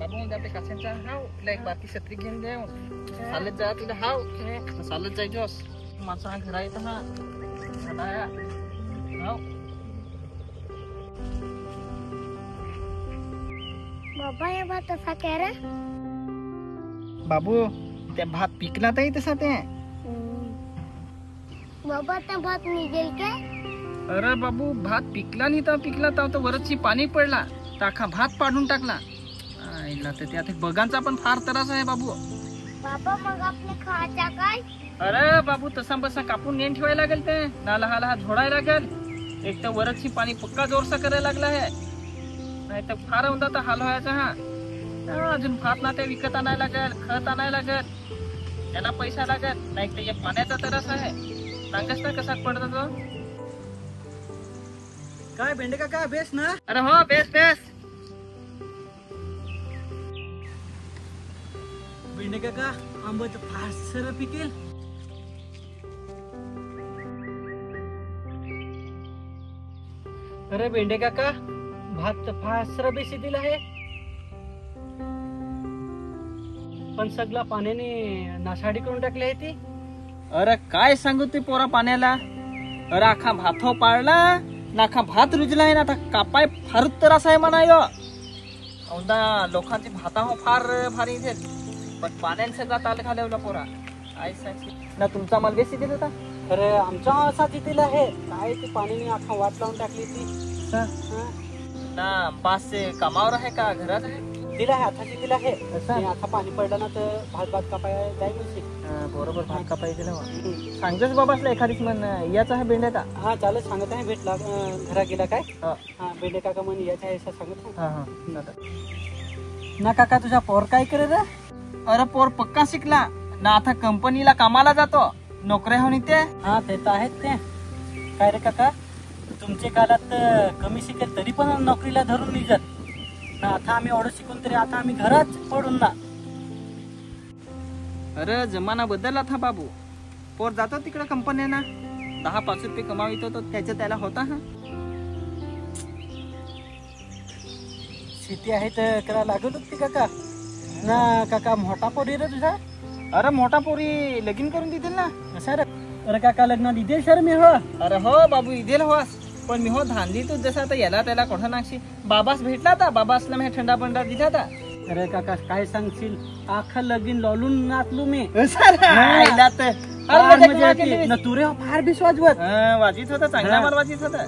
बाबू जाते कासेंचा हाव लाईक बाती छत्री घेऊन देऊ चालत जा तिला हाव चालत जायचोस माझा घरा येत हा सदाया हाव बाबा ये बात तसा क्या रे बाबू ते भात पिकला तर तसा ते बाबा त्या भात निघेल काय अरे बाबू भात पिकला नाही तर पिकला तर वरची पाणी पडला टाका भात पाडून टाकला आईला तर त्यात बगांचा पण फार त्रास आहे बाबू बाबा मग आपले खायचा काय अरे बाबू तसा बसा कापून नेन ठेवायला लागेल ते नाला हाला झोडायला लागेल एक तर वरची पाणी पक्का जोरसा करायला लागला आहे नाही तर फार होता तर हाल व्हायचा हा अजून भात ना ते विकत आणायला लागेल खत आणायला लागेल त्याला पैसा लागेल नाही तर या पाण्याचा त्रास आहे सांगस ना कसा पडतो तो काय बेंडे काका बेस ना अरे हो बेस बेस बेंडे काका आंबा तर फार सर पिकेल अरे बेंडे काका भात तर फार सर बेसी दिला आहे पण सगळा पाण्याने नासाडी करून टाकली आहे ती अरे काय सांगू ते पोरा पाण्याला अरे आखा भातो पाळला नाखा भात रुजला आहे ना आता कापाय फार त्रास आहे म्हणा यो औंदा लोकांचे भाता हो फार भारी इथे पण पाण्याने सगळा ताल घालवला पोरा काय सांगशील ना तुमचा माल बेसी दिला होता अरे आमचा असा दिला आहे काय ती पाण्याने आखा वाट लावून टाकली ती ना पास से कामावर आहे का घरात आहे दिला आहे हाताची दिला आहे आता पाणी पडलं ना तर भात भात कापाय जाईल म्हणते बरोबर भात कापाय दिला सांगतोच बाबासला एखादीच म्हण याचा आहे बेंड्याचा हा चालत सांगत आहे भेटला घरा गेला काय हा बेंडे काका म्हणे याचा आहे असं सांगत ना काका तुझा पोर काय करे रे अरे पोर पक्का शिकला ना आता कंपनीला कामाला जातो नोकऱ्या होणी ते हा ते तर आहेत ते काय रे काका तुमच्या काळात कमी शिकेल तरी पण नोकरीला धरून निघत ना आता आम्ही एवढं शिकून तरी आता आम्ही घरात पडून ना अरे जमाना बदलला था बाबू पोर जातो तिकडे कंपन्यांना 10-5 रुपये कमावितो तो त्याच्या त्याला होता हा शेती आहे तर करा लागत होती काका ना काका मोठा पोरी रे तुझा अरे मोठा पोरी लगीन करून देतील ना सर अरे काका लग्नात इथे सर मी हो अरे हो बाबू इदेल होस पण मी हो धांदली तू जसा तर याला त्याला कोठा नागशी बाबास भेटला था बाबासला मी थंडा पंडा दिला था अरे काका काय सांगशील आखा लगीन लावून नाचलो मी आईला तर तुरे फार बिस वाजवत वाजित होता चांगला माल वाजित होता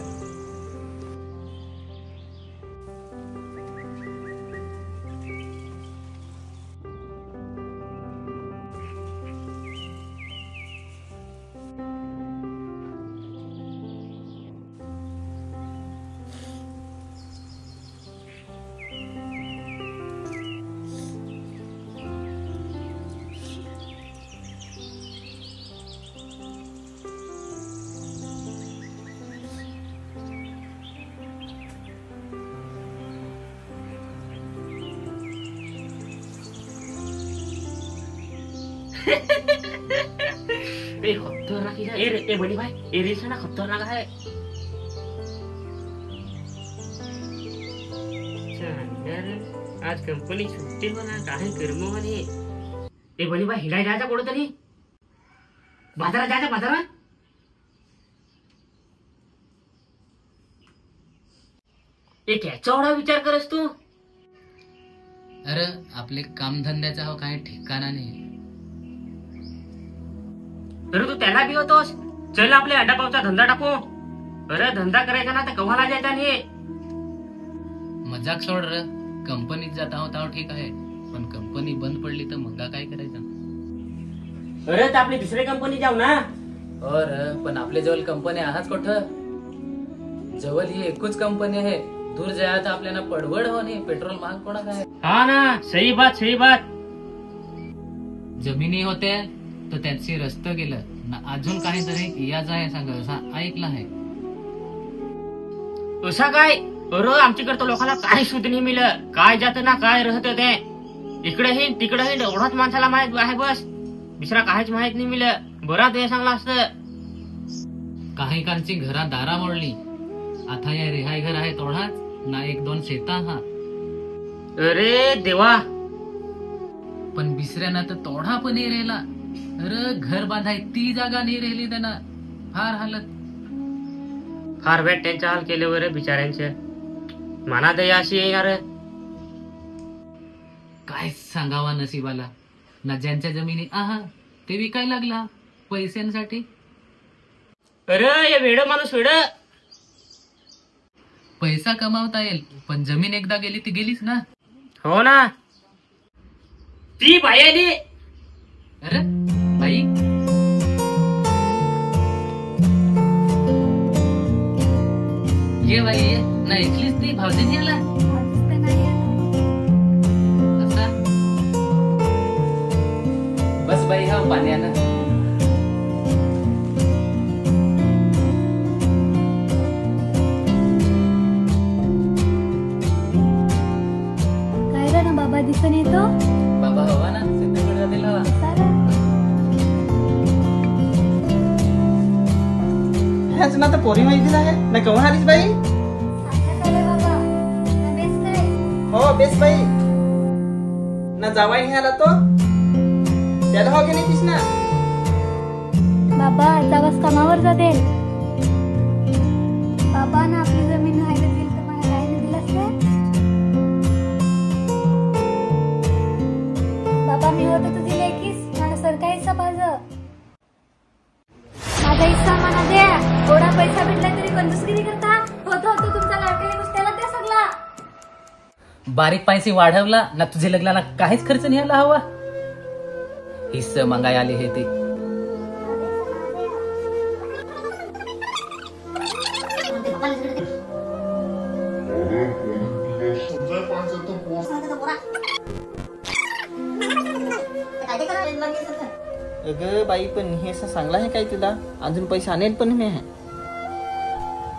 खतरनाक ए बड़ी भाई ए रेस ना खतरनाक है आज कंपनी छुट्टी होना काहे कर्म म्हणे ए बड़ी भाई हिलाय जायचा कुठं तरी बाजारात जायचा बाजारात ए त्याचा एवढा विचार करस तू अरे आपले कामधंद्याचा हो काही ठिकाणा नाही अरे तू त्याला बी होतोस चल आपले अड्डापावचा धंदा टाकू अरे धंदा करायचा ना तर कव्हाला जायचा नाही मजाक सोड रे कंपनीत जाता होता ठीक आहे पण कंपनी बंद पडली तर मग काय करायचं अरे तर आपली दुसरी कंपनी जाऊ ना और पण आपल्या जवळ कंपनी आहात कुठं जवळ ही एकच कंपनी आहे दूर जाया तर आपल्याला पडवड हो नाही पेट्रोल महाग पडत आहे हा ना सही बात जमिनी होते तर त्याची रस्त गेलं ना अजून काहीतरी याच आहे सांग असं ऐकलं आहे असा काय अरे आमच्याकडे तर लोकांना काय सुध नाही मिळलं काय जात ना काय राहत ते इकडे हिंड तिकडे हिंड एवढाच माणसाला माहित आहे बस दुसरा काहीच माहित नाही मिळलं बरा ते सांगला असत काही कारची घरा दारा मोडली आता या रिहाय घर आहे थोडाच ना 1-2 शेता हा अरे देवा, पण बिसऱ्यानं तर तोडा पण नाही राहिला. अरे घर बांधाय ती जागा नाही राहिली त्यांना. फार हालत. फार वाईट त्यांच्या हाल केले वर बिचाऱ्यांचे. मना दया अशी येणार. काय सांगावा नशिबाला. ना ज्यांच्या जमिनी आहा ते विकाय लागला पैशांसाठी. अरे हे वेड माणूस वेड. पैसा कमावता येईल पण जमीन एकदा गेली ती गेलीच ना. हो ना. ती बाई आली. अरे बाई, ये बाई ये. ना ऐकलीच ती भावजीनी आला असा. बस बाई हा पाण्यानं. काय रे ना बाबा दिसून येतो. बाबा हवा ना सिद्धगड जातील हवा. ह्याच ना तर पोरी माहिती आहे ना. केव्हा आलीस बाई. हो बेस बाई ना. जावाई नाही आला तो त्याला हो की नाही ना. बाबा जावाच कामावर जाते. बाबा ना आपली जमीन राहायला दिली तर मला राहायला दिलास का. बाबा मी होतो तुझी लेकीस. मला सरकारी हिस्सा पाहिजे. माझा हिस्सा मला द्या. थोडा पैसा भेटला तरी कंजूसगिरी करता. होतो तुमचा लाडक्या कुस्त्याला त्या सगळा. बारीक पैसे वाढवला ना तुझे लग्नाला काहीच खर्च नाही आला हवा. हिस्सा मागाय आले हे ते. अगं बाई पण हे असं चांगलं आहे काय तुला. अजून पैसे आणेल पण नाही आहे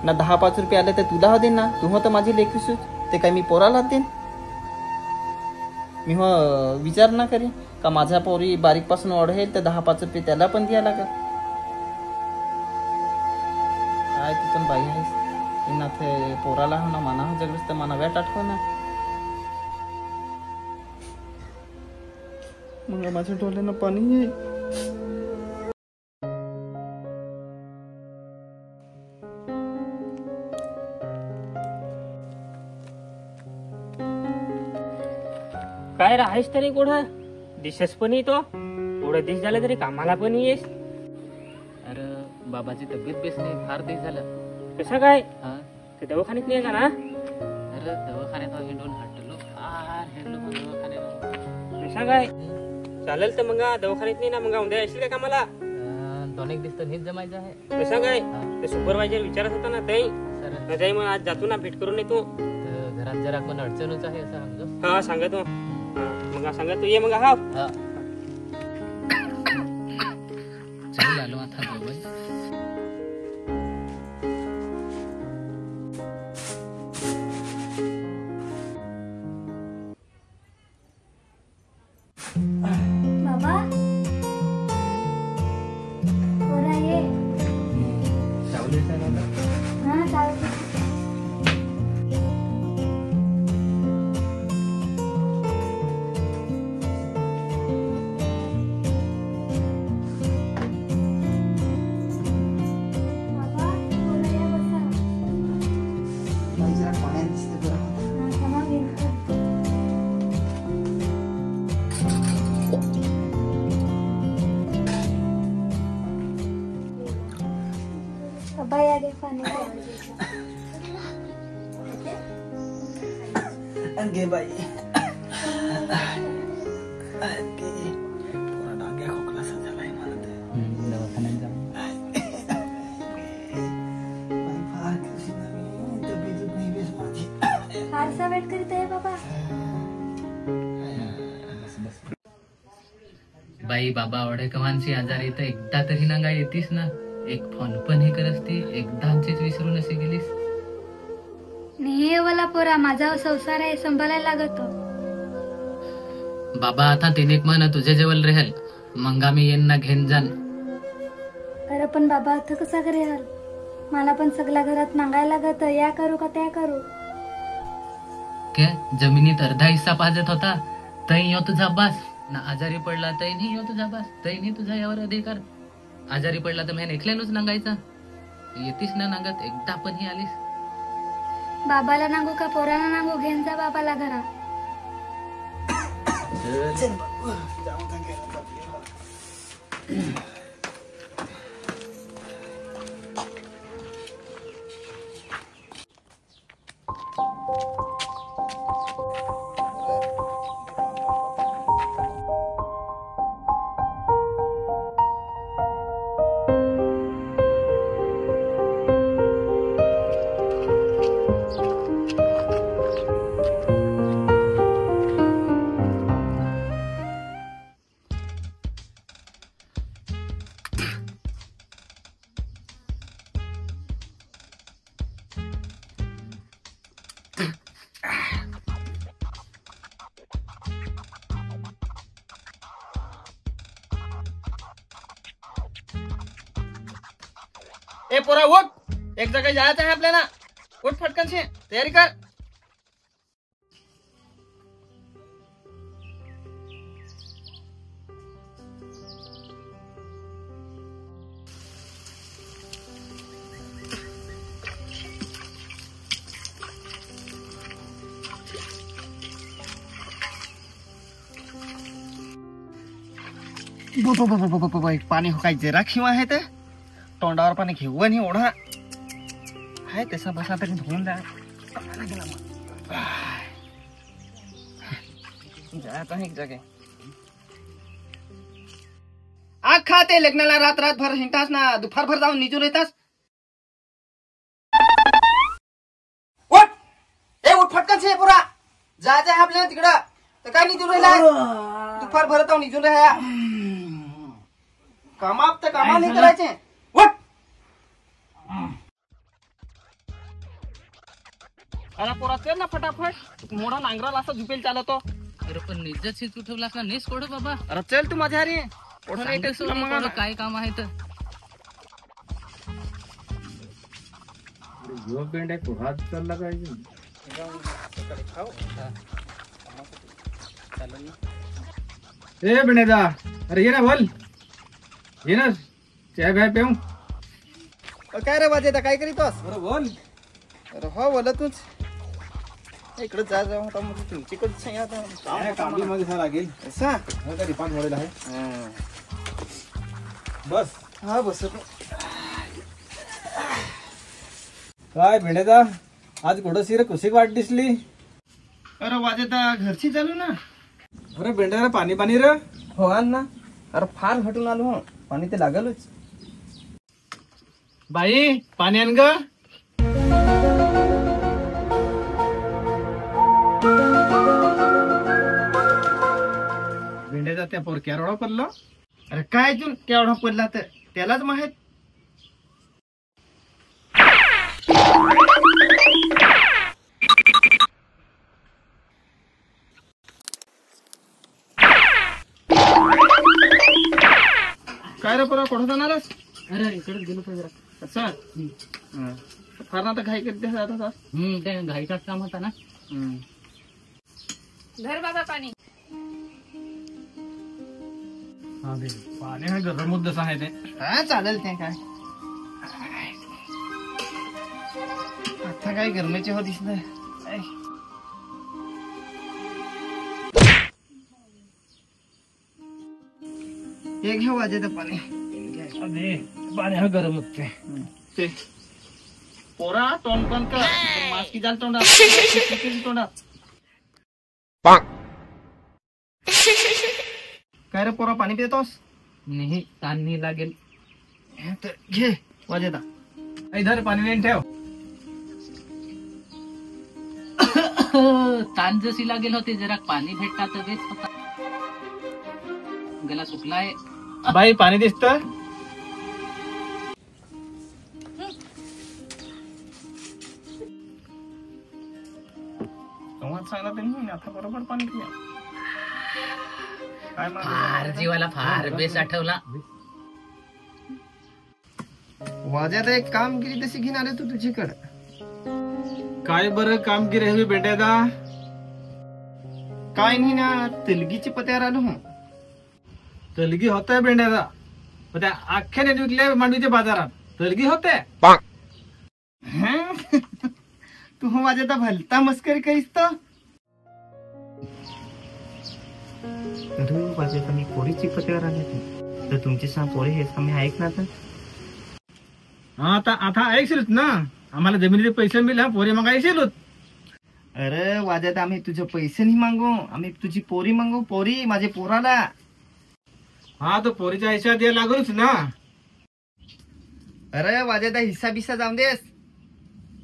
ना. 10-5 रुपये आले तर तुला हो देईन ना. तू हो तर माझी लेखीस ते काय मी पोराला देईन. मी हो विचार ना करी का माझ्या पोरी बारीक पासून वाढेल तर 10-5 रुपये त्याला पण द्यायला लागेल. काय तू पण बाई आहेस ना. ते पोराला हो ना मना जगस तर मना वेट आठव ना. मग माझ्या डोळ्यानं पाणी आहे. काय राहायस तरी कुठं. दिसस पण येतो. थोडं दिस झालं तरी कामाला पण येस. अरे बाबाची तब्येत बेस नाही. फार दिस झालं. कसं काय. हा. ते दवाखान्यात नाही का ना. अरे दवाखान्यात हिंडून हटलो. फार हिंडलो पण दवाखान्यात. कसं काय. चालेल तर मग दवाखान्यात नाही ना. मग उद्या येशील का कामाला. 2-1 दिवस तर हेच जमायचं आहे. कसं काय. ते सुपरवायझर विचारत होता ना ते. सर जाई मग आज जातो ना. भेट करून येतो. घरात जरा पण अडचणच आहे असं समजो. हा सांगतो. मग सांगतो ये मग. हा चल आलो आता जवळ. बाबा पोरा ये. हा चालेल. बाबा या दे पाणी. घे बाई. थोडा डांग्या खोकला झालाय म्हणत. दवाखान्यात जा. फारसा वेट करीत आहे बाबा. बाई बाबा एवढे कमानची आजार येतं. एकदा तरी ना काय येतीस ना. एक फोन पण हे करत असती. एकदाचीच विसरून असे गेलीस. हे वाला पोरा माझा संसार आहे सांभाळायला लागतो. बाबा आता 3-1 महिना तुझ्या जवळ राहील. मग आम्ही यांना घेऊन जाण. अरे पण बाबा आता कसा करेल. मला पण सगळ्या घरात नांगायला लागत. या करू का त्या करू. के जमिनीत अर्धा हिस्सा पाजत होता तई यो तुझा बास ना आजारी पडला तई नाही यो तुझा बास तई नाही तुझा यावर अधिकार आजारी पडला तर मी एकल्यानच नांगायचा येतीस ना नांगत एकदा पण ही आलीस बाबाला नांगू का पोराला नांगू घेऊन जा बाबाला घरा ए पोरा उठ एक जगह जायचं आहे आपल्याला उठ फटकन से तयारी कर पाणी हो काय जरा खिवा आहे ते तोंडावर पाणी घेऊन ही ओढा आहे तसा बसा तरी धुवून द्या जायचं आहे एक जागे आखा ते लग्नाला रात रातभर हिंडतास ना दुपारभर जाऊन निजून येतास उठ ए उठ फटकन से पुरा जायचं आहे आपल्याला तिकडं तर काय निजून राहिला दुपारभर जाऊन निजून राहा कामा तर कामा नाही करायचे उठ अरे पोरा कर ना फटाफट मोठा नांगराला असं झुपेल चालतो अरे पण निज्जत शी उठवलास ना नेस कोड बाबा अरे चल तू माझ्या हरी काय काम आहे तर ए बनेदा अरे ये ना बोल ये ना चाय भाई पेऊ काय रे वाजे काय करीतोस अरे बोल अरे हो बोला तूच इकडे जा जाऊ आता मग तुमच्याकडे आता कामली मध्ये सर लागेल असा हा का रिपान मॉडेल आहे बस हा बस काय भेंडेदा आज कुठं सिर कुशी वाट दिसली अरे वाजे घरची चालू ना अरे भेंडेदा पाणी पाणी रे हो आण ना अरे फार हटून आलो हो पाणी ते लागलच बाई पाणी आण ग भेंडेदा त्या पोर केवढा पडला अरे काय तू केवढा पडला तर त्यालाच माहित काय रे पोरा कुठं जाणारच अरे इकडे गेलो पाहिजे असं फार ना तर घाई करते आता ते घाईचाच काम होता ना धर बाबा पाणी पाणी हा गरम मुद्दाच आहे ते हा चालेल ते काय आता काय गरमेचे हो दिसलं हे घेऊ वाजे ते पाणी पाणी हा गरम होते ते पोरा तोंड पण कर मास्की जाल तोंडात तोंडात काय रे पोरा पाणी पितोस नाही ताण नाही लागेल घे वाजेता इधर पाणी नेऊन ठेव ताण जशी लागेल होते जरा पाणी भेटता तर देत होता गला सुकलाय बाई पाणी दिसत सांगला त्यांनी आता बरोबर पाणी पिया काय फार जीवाला फार बेस आठवला वाज्यात एक कामगिरी तशी घेणार आहे तू तुझीकडे काय बरं कामगिरी हवी भेटायला काय नाही ना तेलगीचे पत्यावर आलो हो. तलगी होतंय बेंड्याचा, पण त्या अख्ख्याने विकल्या मांडवीच्या बाजारात तलगी होते. तू हो माझ्या तर भलता मस्करी करीस तर. अरे माझ्या मी पोरीची पत्यावर आले तर तुमचे सांग पोरी हे आम्ही ऐक ना तर. हा आता ऐकशीलच ना, आम्हाला जमिनीचे पैसे मिळाले पोरी मग ऐकशीलच. अरे वाजत आम्ही तुझे पैसे नाही मागू, आम्ही तुझी पोरी मागू. पोरी माझे पोराला. हा तो पोरीचा हिस्सा द्यायला लागूच ना. अरे वाजत हिस्सा बिस्सा जाऊन देस.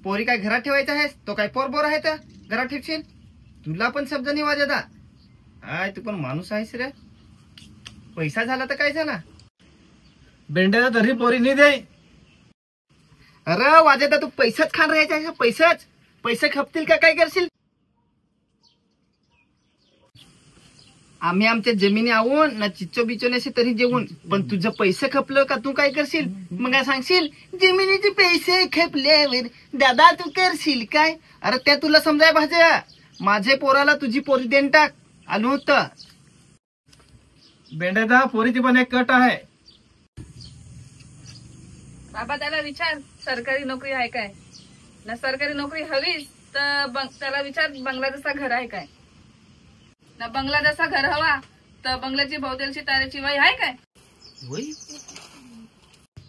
पोरी काय घरात ठेवायचा आहेस? तो काय पोर आहे तर घरात ठेवशील? तुला पण शब्द नाही वाजत. आय तू पण माणूस आहेस रे. पैसा झाला तर काय झाला? बेंड्याचा तरी पोरी नाही दे. अरे वाजत तू पैसाच खान राहायचा आहे. पैसाच पैसे खपतील का काय करशील? आम्ही आमच्या जमिनी आवून ना चिच्चो बिचोनेसे तरी जेवून, पण तुझं पैसे खपलं का तू काय करशील? मग काय सांगशील जमिनीचे पैसे खपल्यावर दादा तू करशील काय? अरे त्या तुला समजाय भाज्या. माझे पोराला तुझी पोरी देऊन टाक आलो होतं. बेंड्याचा पोरीची पण एक कट आहे. बाबा त्याला विचार सरकारी नोकरी आहे काय? ना सरकारी नोकरी हवीच तर त्याला विचार बंगला जसा घर आहे काय? ना बंगला जसा घर हवा तर बंगल्याची भोवतालची तारेची वाई आहे काय?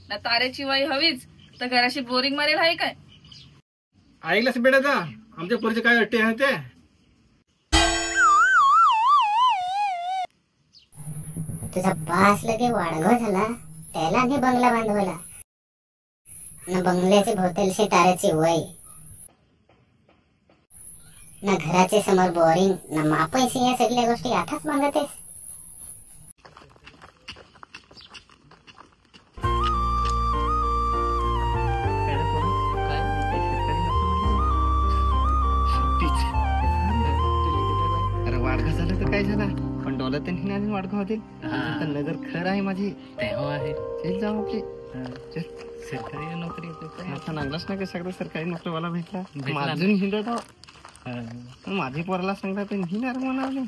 ना तारेची वाई हवीच तर घराशी बोरिंग मारेल आहे काय? ऐकलंस बेंड्याचा आमच्या पोरीचे काय अट्टे आहे ते. तुझा बास लगे वाढगो झाला त्याला नाही बंगला बांधवला ना बंगल्याची भोवतालची ताराची वय ना घराचे समोर बोरिंग ना मापायची या सगळ्या गोष्टी आताच मागतेस. अरे वाढगा झाला तर काय झाला, पण डॉलर तर नाही वाढगा होतील. तर नजर खर आहे माझी. तेव्हा आहे चल जाऊ आपले. चल सरकारी नोकरी होते काय? आता नांगलाच नाही का सगळं सरकारी नोकरीवाला भेटला. भेटला ना. माझून हिंडत माझे पोराला सांगता तर हिंडणार म्हणाले.